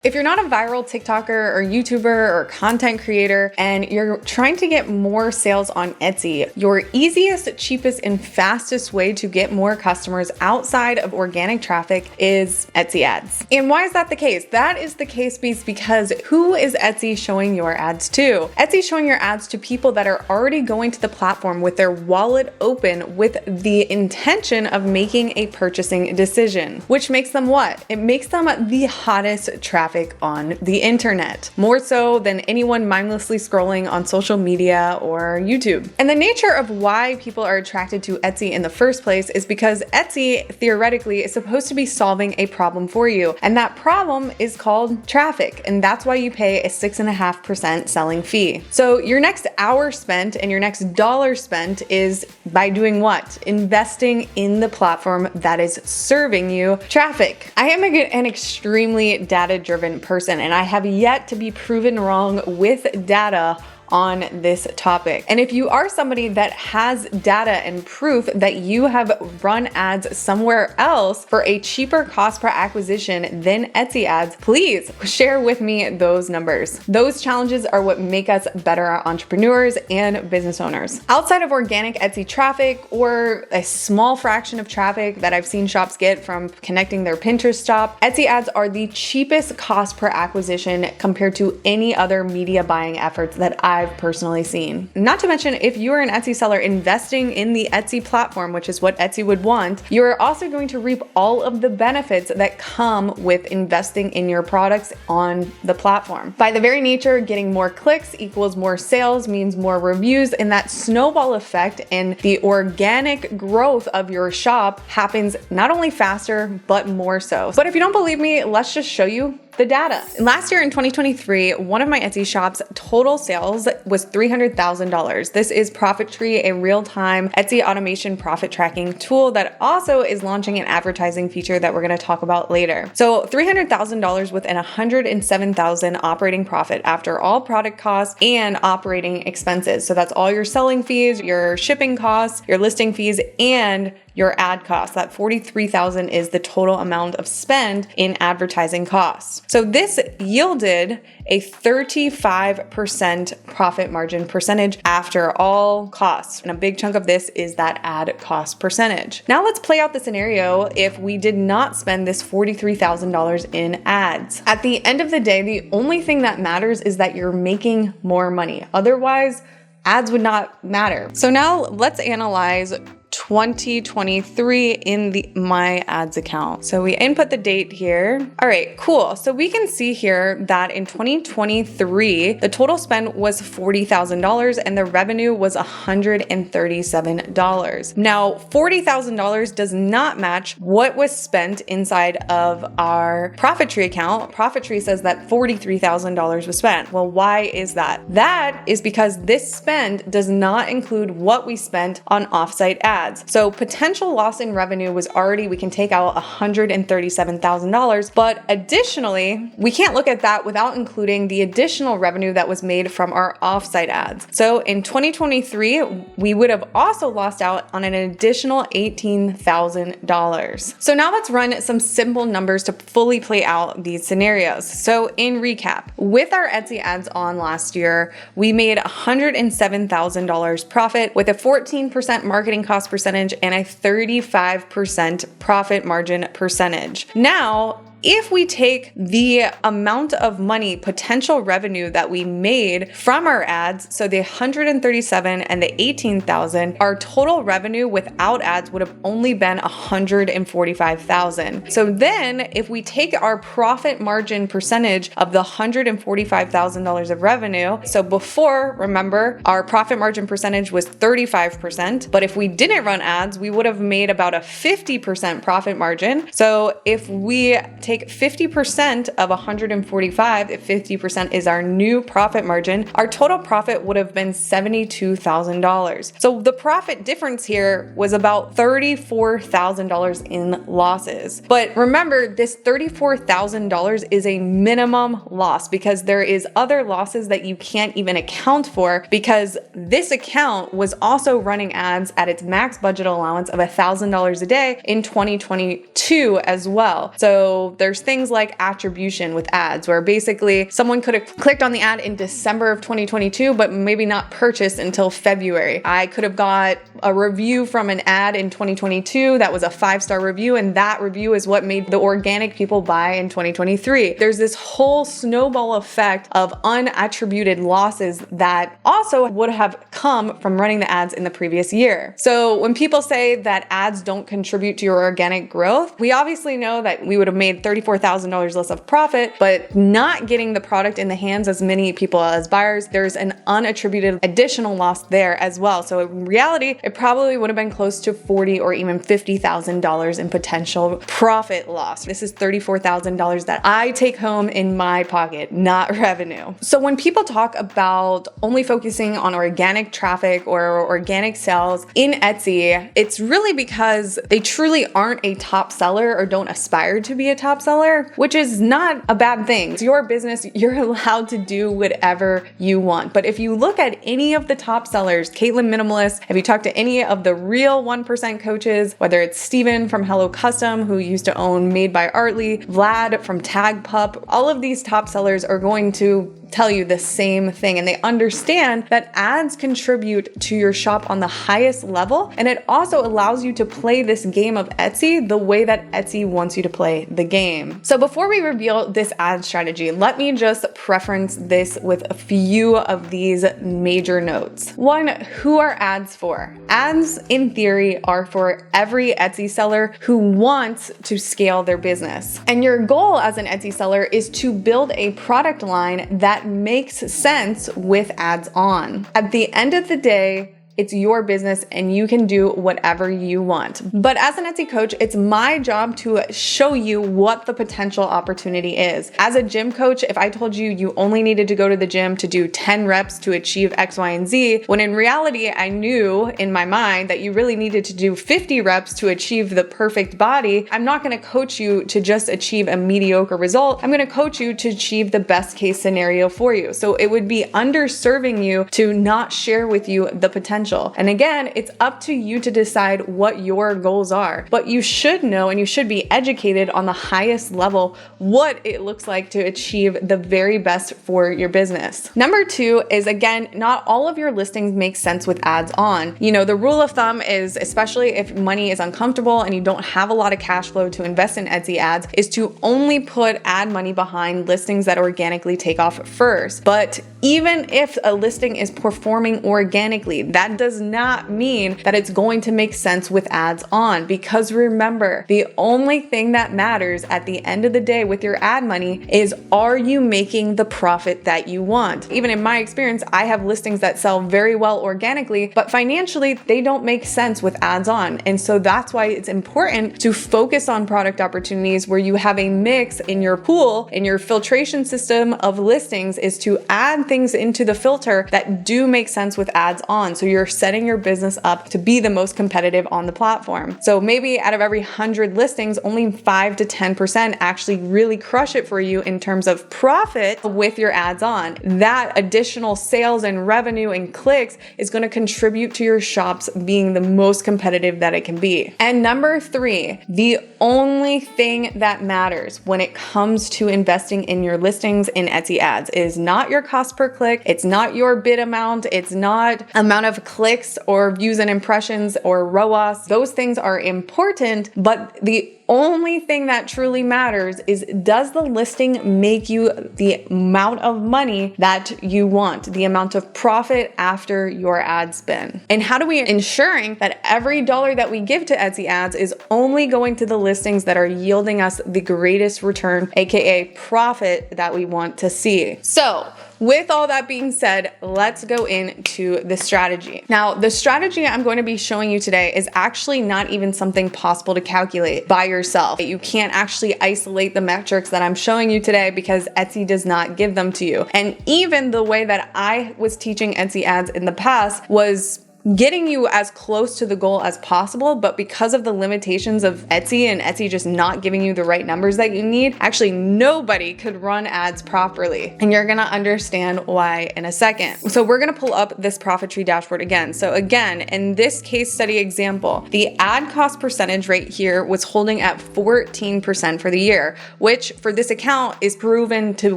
If you're not a viral TikToker or YouTuber or content creator and you're trying to get more sales on Etsy, your easiest, cheapest, and fastest way to get more customers outside of organic traffic is Etsy ads. And why is that the case? That is the case because who is Etsy showing your ads to? Etsy's showing your ads to people that are already going to the platform with their wallet open with the intention of making a purchasing decision, which makes them what? It makes them the hottest traffic on the internet, more so than anyone mindlessly scrolling on social media or YouTube. And the nature of why people are attracted to Etsy in the first place is because Etsy theoretically is supposed to be solving a problem for you. And that problem is called traffic. And that's why you pay a 6.5% selling fee. So your next hour spent and your next dollar spent is by doing what? Investing in the platform that is serving you traffic. I am an extremely data-driven person, and I have yet to be proven wrong with data on this topic. And if you are somebody that has data and proof that you have run ads somewhere else for a cheaper cost per acquisition than Etsy ads, please share with me those numbers. Those challenges are what make us better entrepreneurs and business owners. Outside of organic Etsy traffic or a small fraction of traffic that I've seen shops get from connecting their Pinterest shop, Etsy ads are the cheapest cost per acquisition compared to any other media buying efforts that I've personally seen. Not to mention, if you are an Etsy seller investing in the Etsy platform, which is what Etsy would want, you are also going to reap all of the benefits that come with investing in your products on the platform. By the very nature, getting more clicks equals more sales, means more reviews, and that snowball effect and the organic growth of your shop happens not only faster, but more so. But if you don't believe me, let's just show you the data. Last year in 2023, one of my Etsy shops total sales was $300,000. This is Profittree, a real-time Etsy automation profit tracking tool that also is launching an advertising feature that we're going to talk about later. So $300,000 with an $107,000 operating profit after all product costs and operating expenses. So that's all your selling fees, your shipping costs, your listing fees, and your ad costs. That $43,000 is the total amount of spend in advertising costs. So this yielded a 35% profit margin percentage after all costs. And a big chunk of this is that ad cost percentage. Now let's play out the scenario if we did not spend this $43,000 in ads. At the end of the day, the only thing that matters is that you're making more money. Otherwise, ads would not matter. So now let's analyze 2023 in my ads account. So we input the date here. All right, cool. So we can see here that in 2023, the total spend was $40,000 and the revenue was $137. Now, $40,000 does not match what was spent inside of our Profittree account. Profittree says that $43,000 was spent. Well, why is that? That is because this spend does not include what we spent on offsite ads. So potential loss in revenue was already, we can take out $137,000, but additionally, we can't look at that without including the additional revenue that was made from our offsite ads. So in 2023, we would have also lost out on an additional $18,000. So now let's run some simple numbers to fully play out these scenarios. So in recap, with our Etsy ads on last year, we made $107,000 profit with a 14% marketing cost percentage and a 35% profit margin percentage. Now, if we take the amount of money, potential revenue that we made from our ads, so the 137 and the 18,000, our total revenue without ads would have only been 145,000. So then if we take our profit margin percentage of the $145,000 of revenue, so before, remember, our profit margin percentage was 35%, but if we didn't run ads, we would have made about a 50% profit margin. So if we take 50% of 145, if 50% is our new profit margin, our total profit would have been $72,000. So the profit difference here was about $34,000 in losses. But remember, this $34,000 is a minimum loss because there is other losses that you can't even account for because this account was also running ads at its max budget allowance of $1,000 a day in 2022 as well. So there's things like attribution with ads, where basically someone could have clicked on the ad in December of 2022, but maybe not purchased until February. I could have got a review from an ad in 2022 that was a 5-star review, and that review is what made the organic people buy in 2023. There's this whole snowball effect of unattributed losses that also would have come from running the ads in the previous year. So when people say that ads don't contribute to your organic growth, we obviously know that we would have made $34,000 less of profit, but not getting the product in the hands as many people as buyers, there's an unattributed additional loss there as well. So in reality, it probably would have been close to $40,000 or even $50,000 in potential profit loss. This is $34,000 that I take home in my pocket, not revenue. So when people talk about only focusing on organic traffic or organic sales in Etsy, it's really because they truly aren't a top seller or don't aspire to be a top seller, which is not a bad thing. It's your business. You're allowed to do whatever you want. But if you look at any of the top sellers, Caitlin Minimalist, if you talk to any of the real 1% coaches, whether it's Steven from Hello Custom, who used to own Made by Artly, Vlad from Tag Pup, all of these top sellers are going to tell you the same thing, and they understand that ads contribute to your shop on the highest level, and it also allows you to play this game of Etsy the way that Etsy wants you to play the game. So before we reveal this ad strategy, let me just preference this with a few of these major notes. One, who are ads for? Ads, in theory, are for every Etsy seller who wants to scale their business. And your goal as an Etsy seller is to build a product line that makes sense with ads on. At the end of the day, it's your business and you can do whatever you want. But as an Etsy coach, it's my job to show you what the potential opportunity is. As a gym coach, if I told you you only needed to go to the gym to do 10 reps to achieve X, Y, and Z, when in reality, I knew in my mind that you really needed to do 50 reps to achieve the perfect body, I'm not gonna coach you to just achieve a mediocre result. I'm gonna coach you to achieve the best case scenario for you. So it would be underserving you to not share with you the potential. And again, it's up to you to decide what your goals are. But you should know and you should be educated on the highest level what it looks like to achieve the very best for your business. Number 2 is, again, not all of your listings make sense with ads on. You know, the rule of thumb is, especially if money is uncomfortable and you don't have a lot of cash flow to invest in Etsy ads, is to only put ad money behind listings that organically take off first. But even if a listing is performing organically, that does not mean that it's going to make sense with ads on, because remember, the only thing that matters at the end of the day with your ad money is, are you making the profit that you want? Even in my experience, I have listings that sell very well organically, but financially they don't make sense with ads on. And so that's why it's important to focus on product opportunities where you have a mix in your pool, in your filtration system of listings, is to add things into the filter that do make sense with ads on. So you're setting your business up to be the most competitive on the platform. So maybe out of every 100 listings, only 5 to 10% actually really crush it for you in terms of profit with your ads on. That additional sales and revenue and clicks is going to contribute to your shops being the most competitive that it can be. And number 3, the only thing that matters when it comes to investing in your listings in Etsy ads is not your cost per click. It's not your bid amount. It's not amount of clicks or views and impressions or ROAS. Those things are important, but the only thing that truly matters is, does the listing make you the amount of money that you want, the amount of profit after your ad spend? And how do we ensuring that every dollar that we give to Etsy ads is only going to the listings that are yielding us the greatest return, aka profit, that we want to see? So with all that being said, let's go into the strategy. Now, the strategy I'm going to be showing you today is actually not even something possible to calculate by yourself. You can't actually isolate the metrics that I'm showing you today because Etsy does not give them to you. And even the way that I was teaching Etsy ads in the past was getting you as close to the goal as possible, but because of the limitations of Etsy and Etsy just not giving you the right numbers that you need, actually nobody could run ads properly. And you're gonna understand why in a second. So we're gonna pull up this profit tree dashboard again. So again, in this case study example, the ad cost percentage rate here was holding at 14% for the year, which for this account is proven to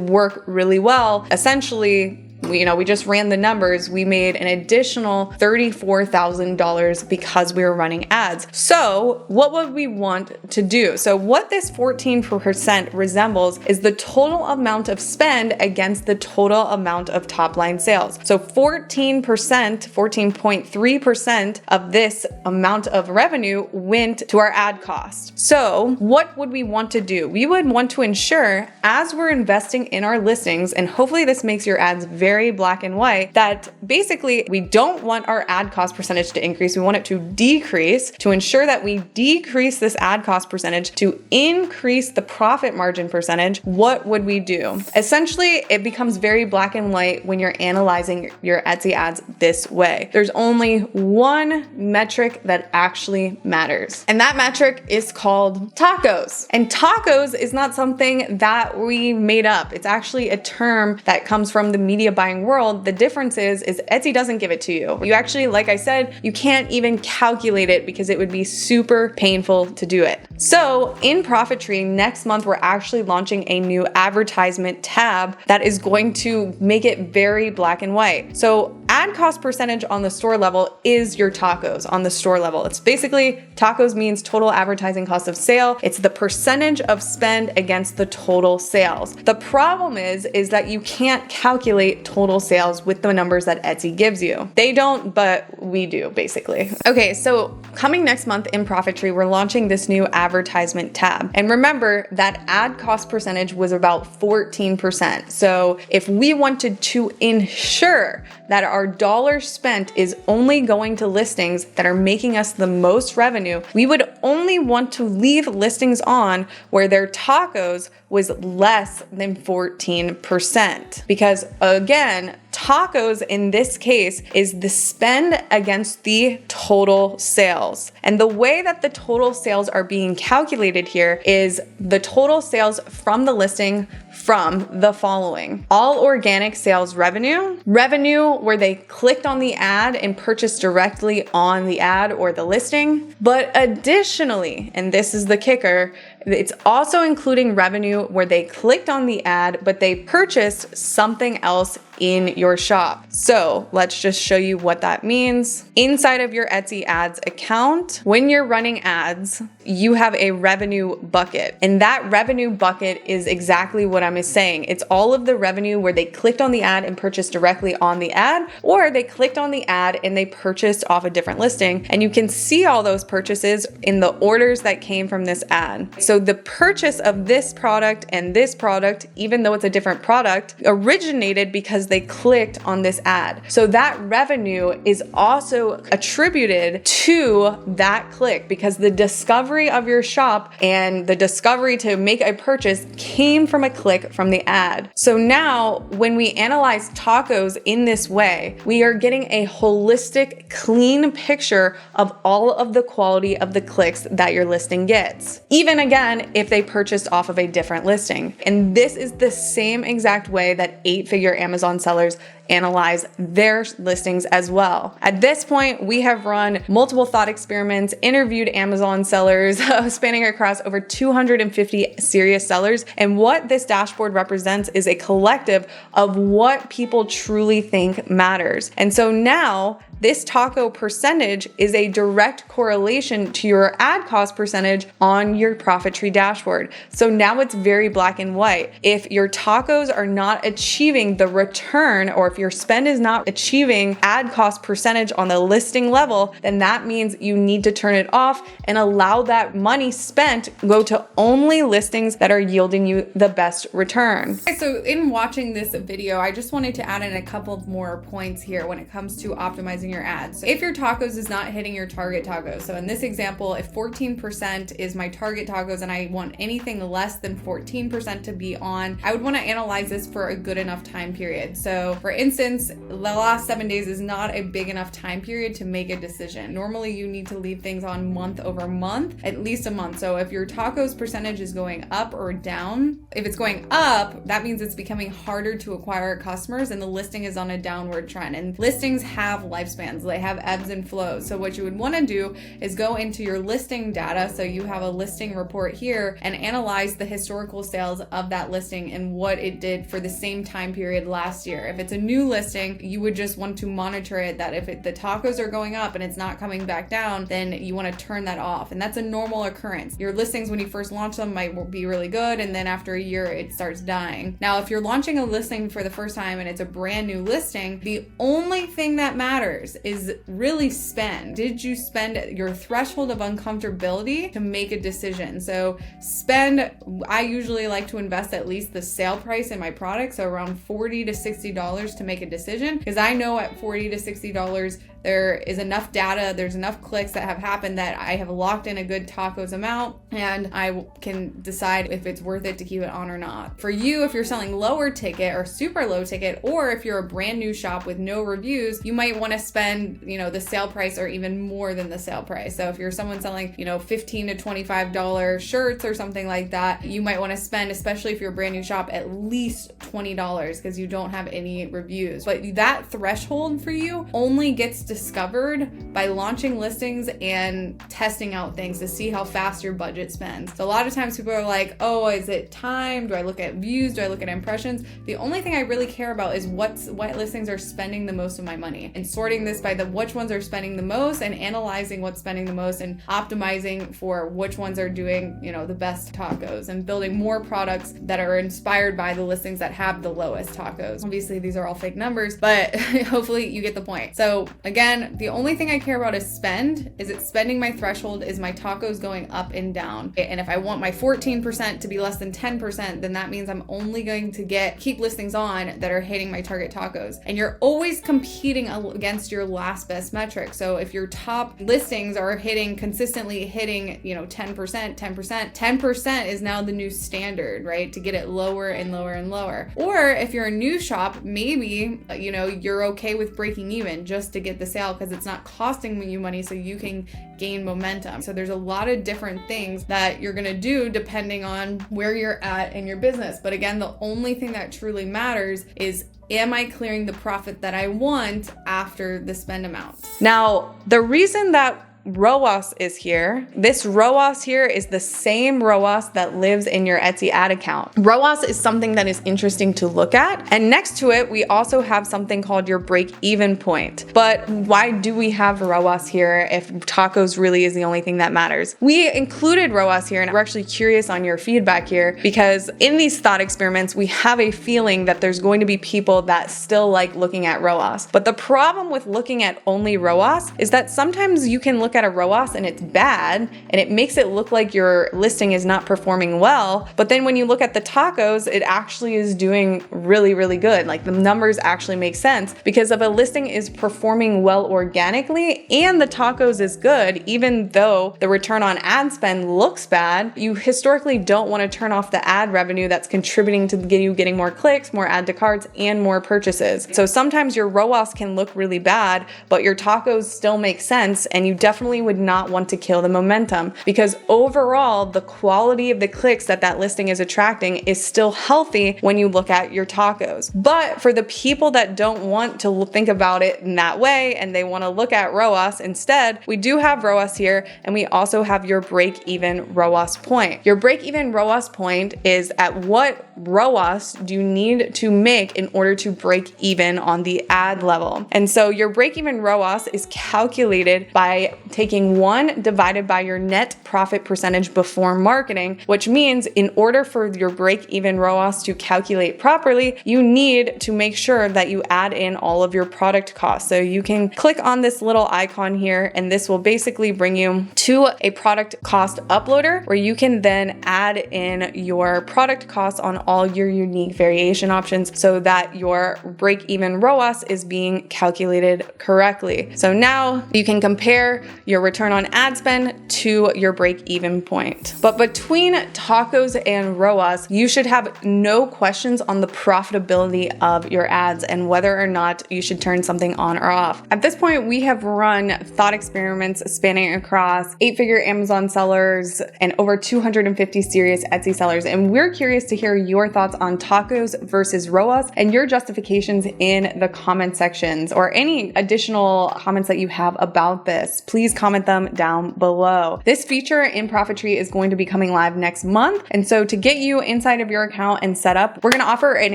work really well. Essentially, we just ran the numbers. We made an additional $34,000 because we were running ads. So what would we want to do? So what this 14% resembles is the total amount of spend against the total amount of top line sales. So 14.3% of this amount of revenue went to our ad cost. So what would we want to do? We would want to ensure, as we're investing in our listings, and hopefully this makes your ads very black and white, that basically we don't want our ad cost percentage to increase. We want it to decrease, to ensure that we decrease this ad cost percentage to increase the profit margin percentage. What would we do? Essentially, it becomes very black and white when you're analyzing your Etsy ads this way. There's only one metric that actually matters, and that metric is called tacos. And tacos is not something that we made up. It's actually a term that comes from the media buying world. The difference is Etsy doesn't give it to you. You actually, like I said, you can't even calculate it because it would be super painful to do it. So in Profit Tree, next month, we're actually launching a new advertisement tab that is going to make it very black and white. So ad cost percentage on the store level is your tacos on the store level. It's basically, tacos means total advertising cost of sale. It's the percentage of spend against the total sales. The problem is that you can't calculate total sales with the numbers that Etsy gives you. They don't, but we do, basically. Okay, so coming next month in Profit Tree, we're launching this new advertisement tab. And remember that ad cost percentage was about 14%. So if we wanted to ensure that our dollar spent is only going to listings that are making us the most revenue, we would only want to leave listings on where their tacos was less than 14%. Because again, tacos in this case is the spend against the total sales. And the way that the total sales are being calculated here is the total sales from the listing from the following: all organic sales revenue where they clicked on the ad and purchased directly on the ad or the listing. But additionally, and this is the kicker, it's also including revenue where they clicked on the ad, but they purchased something else in your shop. So let's just show you what that means. Inside of your Etsy ads account, when you're running ads, you have a revenue bucket. And that revenue bucket is exactly what I'm saying. It's all of the revenue where they clicked on the ad and purchased directly on the ad, or they clicked on the ad and they purchased off a different listing. And you can see all those purchases in the orders that came from this ad. So the purchase of this product and this product, even though it's a different product, originated because they clicked on this ad. So that revenue is also attributed to that click because the discovery of your shop and the discovery to make a purchase came from a click from the ad. So now when we analyze tacos in this way, we are getting a holistic, clean picture of all of the quality of the clicks that your listing gets. Even again, if they purchased off of a different listing. And this is the same exact way that 8-figure Amazon sellers analyze their listings as well. At this point, we have run multiple thought experiments, interviewed Amazon sellers spanning across over 250 serious sellers. And what this dashboard represents is a collective of what people truly think matters. And so now this taco percentage is a direct correlation to your ad cost percentage on your Profit Tree dashboard. So now it's very black and white. If your tacos are not achieving the return, or if your spend is not achieving ad cost percentage on the listing level, then that means you need to turn it off and allow that money spent go to only listings that are yielding you the best return. Okay, so in watching this video, I just wanted to add in a couple more points here when it comes to optimizing your ads. So if your tacos is not hitting your target tacos, so in this example, if 14% is my target tacos and I want anything less than 14% to be on, I would want to analyze this for a good enough time period. So for instance, the last 7 days is not a big enough time period to make a decision. Normally you need to leave things on month over month, at least a month. So if your tacos percentage is going up or down, if it's going up, that means it's becoming harder to acquire customers and the listing is on a downward trend. And listings have lifespans, they have ebbs and flows. So what you would want to do is go into your listing data. So you have a listing report here and analyze the historical sales of that listing and what it did for the same time period last year. If it's a new listing, you would just want to monitor it, that if the tacos are going up and it's not coming back down, then you want to turn that off. And that's a normal occurrence. Your listings, when you first launch them, might be really good, and then after a year it starts dying. Now, if you're launching a listing for the first time and it's a brand new listing, the only thing that matters is really spend. Did you spend your threshold of uncomfortability to make a decision? So spend, I usually like to invest at least the sale price in my product, so around $40 to $60 to make a decision, because I know at $40 to $60 there is enough data, there's enough clicks that have happened that I have locked in a good tacos amount and I can decide if it's worth it to keep it on or not. For you, if you're selling lower ticket or super low ticket, or if you're a brand new shop with no reviews, you might want to spend, the sale price or even more than the sale price. So if you're someone selling, $15 to $25 shirts or something like that, you might want to spend, especially if you're a brand new shop, at least $20 because you don't have any reviews. But that threshold for you only gets discovered by launching listings and testing out things to see how fast your budget spends. So a lot of times people are like, oh, is it time? Do I look at views? Do I look at impressions? The only thing I really care about is what listings are spending the most of my money, and sorting this by which ones are spending the most and analyzing what's spending the most and optimizing for which ones are doing, the best tacos, and building more products that are inspired by the listings that have the lowest tacos. Obviously, these are all fake numbers, but hopefully you get the point. So again, the only thing I care about is spend. Is it spending my threshold? Is my tacos going up and down? And if I want my 14% to be less than 10%, then that means I'm only going to keep listings on that are hitting my target tacos. And you're always competing against your last best metric. So if your top listings are consistently hitting, 10% is now the new standard, right? To get it lower and lower and lower. Or if you're a new shop, maybe, you're okay with breaking even just to get the sale because it's not costing you money, so you can gain momentum. So there's a lot of different things that you're going to do depending on where you're at in your business. But again, the only thing that truly matters is, am I clearing the profit that I want after the spend amount? Now, the reason that ROAS is here. This ROAS here is the same ROAS that lives in your Etsy ad account. ROAS is something that is interesting to look at. And next to it, we also have something called your break-even point. But why do we have ROAS here if tacos really is the only thing that matters? We included ROAS here, and we're actually curious on your feedback here, because in these thought experiments, we have a feeling that there's going to be people that still like looking at ROAS. But the problem with looking at only ROAS is that sometimes you can look at a ROAS and it's bad and it makes it look like your listing is not performing well. But then when you look at the tacos, it actually is doing really, really good. Like the numbers actually make sense, because if a listing is performing well organically and the tacos is good, even though the return on ad spend looks bad, you historically don't want to turn off the ad revenue that's contributing to you getting more clicks, more add to carts, and more purchases. So sometimes your ROAS can look really bad, but your tacos still make sense, and you definitely would not want to kill the momentum, because overall the quality of the clicks that listing is attracting is still healthy when you look at your tacos. But for the people that don't want to think about it in that way and they want to look at ROAS instead, we do have ROAS here, and we also have your break-even ROAS point. Your break-even ROAS point is at what ROAS do you need to make in order to break even on the ad level. And so your break-even ROAS is calculated by taking 1 divided by your net profit percentage before marketing, which means in order for your break-even ROAS to calculate properly, you need to make sure that you add in all of your product costs. So you can click on this little icon here, and this will basically bring you to a product cost uploader where you can then add in your product costs on all your unique variation options so that your break-even ROAS is being calculated correctly. So now you can compare your return on ad spend to your break-even point. But between tacos and ROAS, you should have no questions on the profitability of your ads and whether or not you should turn something on or off. At this point, we have run thought experiments spanning across 8-figure Amazon sellers and over 250 serious Etsy sellers. And we're curious to hear your thoughts on tacos versus ROAS and your justifications in the comment sections, or any additional comments that you have about this. Please comment them down below. This feature in Profitry is going to be coming live next month. And so to get you inside of your account and set up, we're going to offer an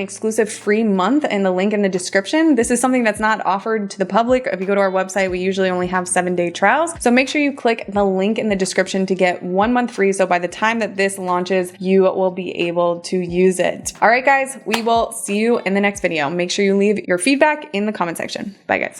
exclusive free month in the link in the description. This is something that's not offered to the public. If you go to our website, we usually only have 7-day trials. So make sure you click the link in the description to get 1 month free. So by the time that this launches, you will be able to use it. All right, guys, we will see you in the next video. Make sure you leave your feedback in the comment section. Bye, guys.